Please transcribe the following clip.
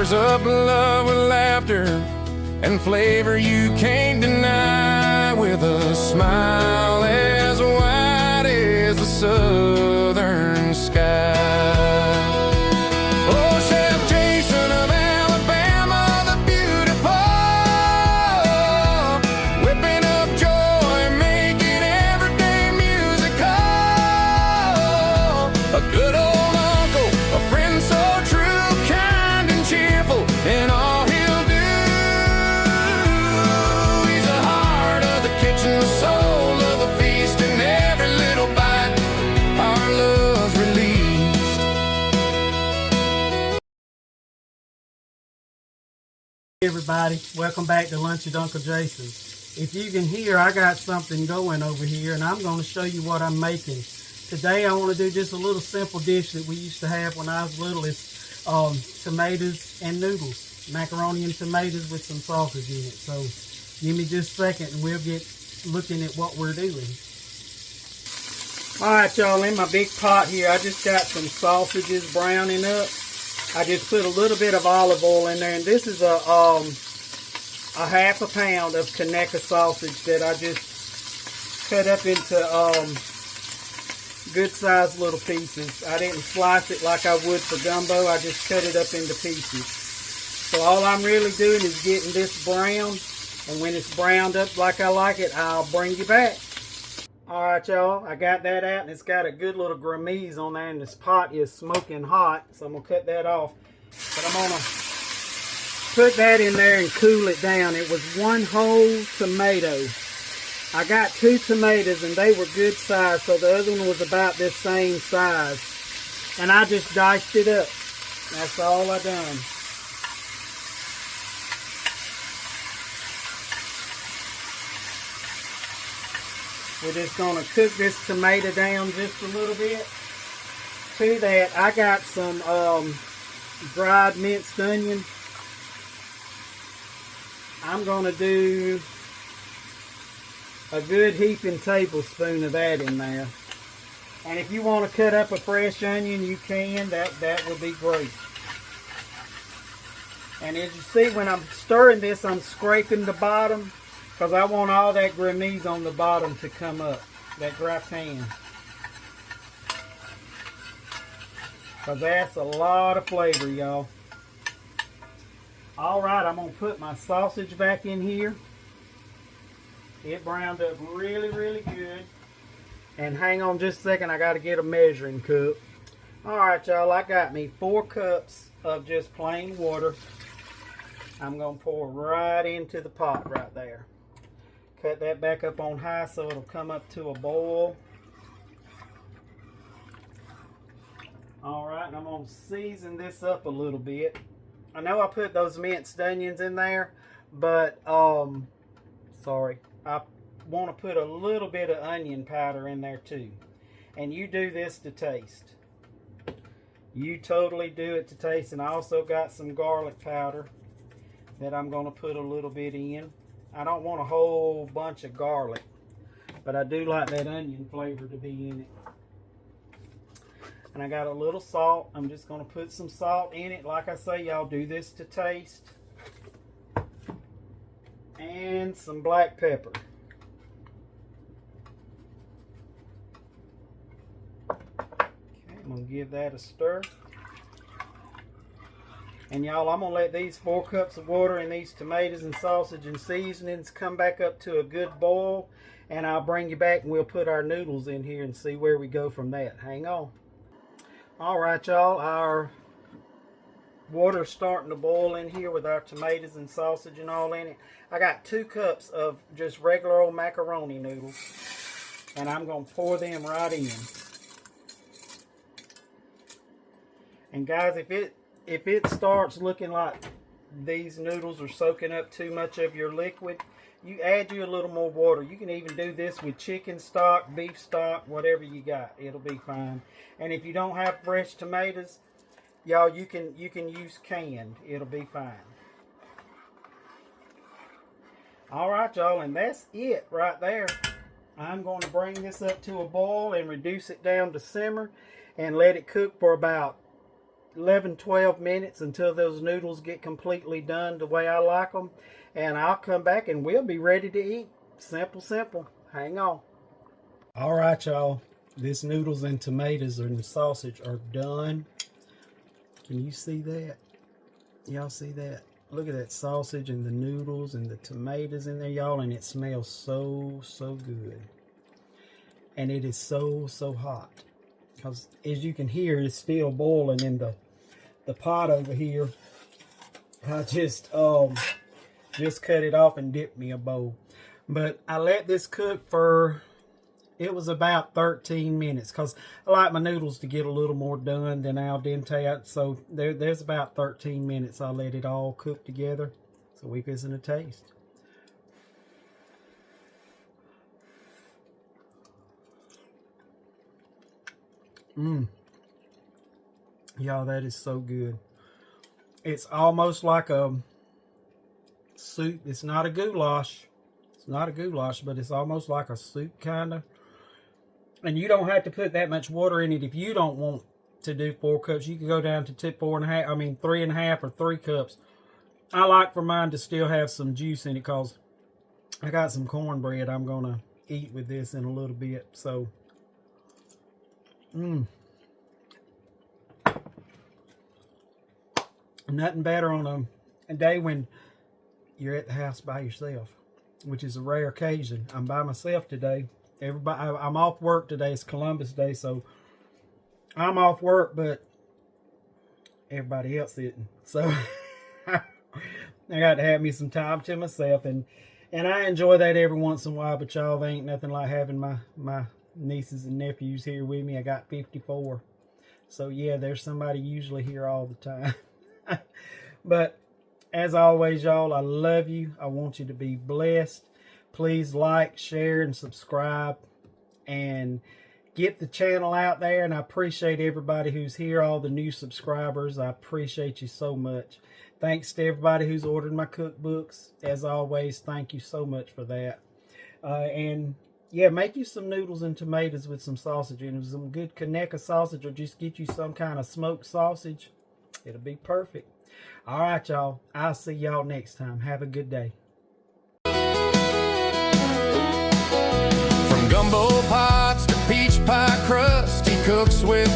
stirs up love with laughter and flavor you can't deny, with a smile as wide as the southern sky. Oh, Chef Jason of Alabama, the beautiful, whipping up joy, making everyday musical. A good old uncle, a friend so true, kind and cheerful, and all he'll do. He's the heart of the kitchen, the soul of the feast, and every little bite our love's released. Hey everybody, welcome back to Lunch with Uncle Jason. If you can hear, I got something going over here, and I'm going to show you what I'm making. Today I want to do just a little simple dish that we used to have when I was little. It's tomatoes and noodles, macaroni and tomatoes with some sausage in it. So give me just a second and we'll get looking at what we're doing. Alright y'all, in my big pot here I just got some sausages browning up. I just put a little bit of olive oil in there, and this is a half a pound of Conecuh sausage that I just cut up into good sized little pieces. I didn't slice it like I would for gumbo, I just cut it up into pieces. So all I'm really doing is getting this brown, and when it's browned up like I like it, I'll bring you back. Alright y'all, I got that out, and it's got a good little greemies on there, and this pot is smoking hot, so I'm going to cut that off. But I'm going to put that in there and cool it down. It was one whole tomato. I got 2 tomatoes, and they were good size, so the other one was about this same size. And I just diced it up. That's all I done. We're just going to cook this tomato down just a little bit. To that, I got some dried minced onion. I'm going to do a good heaping tablespoon of that in there. And if you want to cut up a fresh onion, you can. That would be great. And as you see, when I'm stirring this, I'm scraping the bottom, because I want all that greamies on the bottom to come up, that gratin. Because that's a lot of flavor, y'all. Alright, I'm going to put my sausage back in here. It browned up really, really good. And hang on just a second, I got to get a measuring cup. Alright, y'all, I got me 4 cups of just plain water. I'm going to pour right into the pot right there. Cut that back up on high so it'll come up to a boil. Alright, and I'm going to season this up a little bit. I know I put those minced onions in there, but, sorry, I want to put a little bit of onion powder in there too. And you do this to taste. You totally do it to taste. And I also got some garlic powder that I'm going to put a little bit in. I don't want a whole bunch of garlic, but I do like that onion flavor to be in it. And I got a little salt. I'm just going to put some salt in it. Like I say, y'all do this to taste. And some black pepper. Okay, I'm going to give that a stir. And y'all, I'm going to let these 4 cups of water and these tomatoes and sausage and seasonings come back up to a good boil. And I'll bring you back and we'll put our noodles in here and see where we go from that. Hang on. Alright y'all, our water's starting to boil in here with our tomatoes and sausage and all in it. I got 2 cups of just regular old macaroni noodles. And I'm going to pour them right in. And guys, if it starts looking like these noodles are soaking up too much of your liquid, you add you a little more water. You can even do this with chicken stock, beef stock, whatever you got. It'll be fine. And if you don't have fresh tomatoes, y'all, you can use canned. It'll be fine. Alright y'all, and that's it right there. I'm going to bring this up to a boil and reduce it down to simmer and let it cook for about 12 minutes until those noodles get completely done the way I like them. And I'll come back and we'll be ready to eat. Simple, simple. Hang on. All right, y'all. This noodles and tomatoes and the sausage are done. Can you see that? Y'all see that? Look at that sausage and the noodles and the tomatoes in there, y'all. And it smells so, so good. And it is so, so hot. Because as you can hear, it's still boiling in the pot over here. I just cut it off and dipped me a bowl. But I let this cook for, it was about 13 minutes. Because I like my noodles to get a little more done than al dente. So there's about 13 minutes I let it all cook together. So we fixing to taste. Y'all, that is so good. It's almost like a soup. It's not a goulash. It's not a goulash, but it's almost like a soup kind of. And you don't have to put that much water in it if you don't want to do 4 cups. You can go down to 3.5 or 3 cups. I like for mine to still have some juice in it because I got some cornbread I'm going to eat with this in a little bit. So, nothing better on a day when you're at the house by yourself, which is a rare occasion. I'm by myself today. I'm off work today. It's Columbus Day, so I'm off work, but everybody else isn't. So I got to have me some time to myself, and I enjoy that every once in a while. But y'all, they ain't nothing like having my nieces and nephews here with me. I got 54, so yeah, there's somebody usually here all the time. But as always, y'all, I love you. I want you to be blessed. Please like, share, and subscribe, and get the channel out there. And I appreciate everybody who's here, all the new subscribers. I appreciate you so much. Thanks to everybody who's ordered my cookbooks. As always, thank you so much for that. And yeah, make you some noodles and tomatoes with some sausage and some good Kaneka sausage, or just get you some kind of smoked sausage. It'll be perfect. All right, y'all. I'll see y'all next time. Have a good day. From gumbo pots to peach pie crust, he cooks with